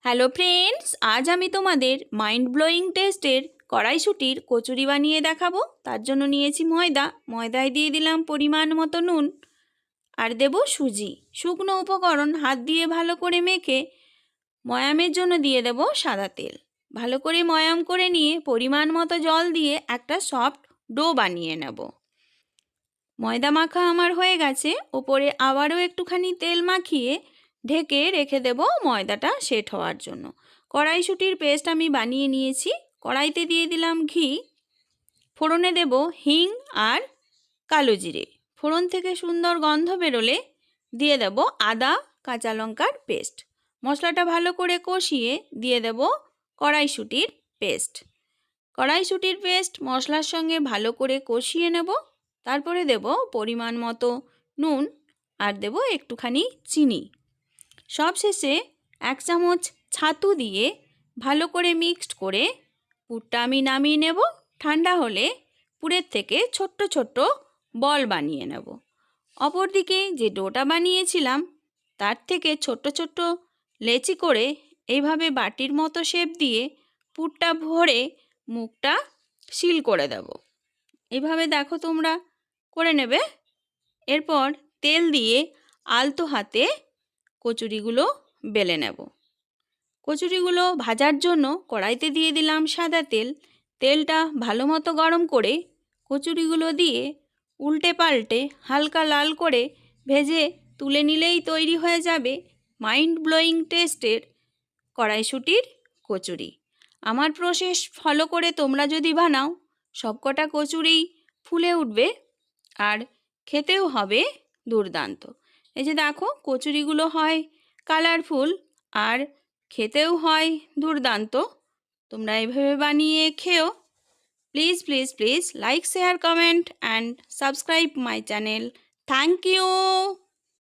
Hello friends, আজ আমি তোমাদের মাইন্ড ব্লোয়িং টেস্টের কড়াইশুঁটির কচুরি বানিয়ে দেখাবো। তার জন্য নিয়েছি ময়দায় দিয়ে দিলাম পরিমাণ মতো নুন আর দেব সুজি। শুকনো উপকরণ হাত দিয়ে ভালো করে মেখে ময়ামের জন্য দিয়ে দেব সাদা তেল। ভালো করে ময়াম করে নিয়ে পরিমাণ মতো জল দিয়ে একটা সফট ডো বানিয়ে নেব। ময়দা মাখা আমার হয়ে গেছে। ওপরে আবারও একটুখানি তেল মাখিয়ে ঢেকে রেখে দেব ময়দাটা সেট হওয়ার জন্য। কড়াইশুঁটির পেস্ট আমি বানিয়ে নিয়েছি। কড়াইতে দিয়ে দিলাম ঘি, ফোড়নে দেব হিং আর কালো জিরে। ফোড়ন থেকে সুন্দর গন্ধ বেরোলে দিয়ে দেব আদা কাঁচা লঙ্কার পেস্ট। মশলাটা ভালো করে কষিয়ে দিয়ে দেব কড়াইশুঁটির পেস্ট। কড়াইশুঁটির পেস্ট মশলার সঙ্গে ভালো করে কষিয়ে নেব। তারপরে দেব পরিমাণ মতো নুন আর দেব একটুখানি চিনি। সবশেষে 1 চামচ ছাতু দিয়ে ভালো করে মিক্সড করে পুরটা আমি নামিয়ে নেব। ঠান্ডা হলে পুরের থেকে ছোট্ট ছোট্ট বল বানিয়ে নেব। অপরদিকে যে ডোটা বানিয়েছিলাম তার থেকে ছোট্ট ছোট্ট লেচি করে এইভাবে বাটির মতো শেপ দিয়ে পুরটা ভরে মুখটা সিল করে দেব। এইভাবে দেখো তোমরা করে নেবে। এরপর তেল দিয়ে আলতো হাতে কচুরিগুলো বেলে নেব। কচুরিগুলো ভাজার জন্য কড়াইতে দিয়ে দিলাম সাদা তেল। তেলটা ভালো মতো গরম করে কচুরিগুলো দিয়ে উল্টে পাল্টে হালকা লাল করে ভেজে তুলে নিলেই তৈরি হয়ে যাবে মাইন্ড ব্লোয়িং টেস্টের কড়াইশুঁটির কচুরি। আমার প্রসেস ফলো করে তোমরা যদি বানাও সবকটা কচুরি ফুলে উঠবে আর খেতেও হবে দুর্দান্ত। এই যে দেখো কচুরিগুলো হয় কালারফুল আর খেতেও হয় দুর্দান্ত। তোমরা এইভাবে বানিয়ে খেও। Please please please like share comment and subscribe my channel. Thank you.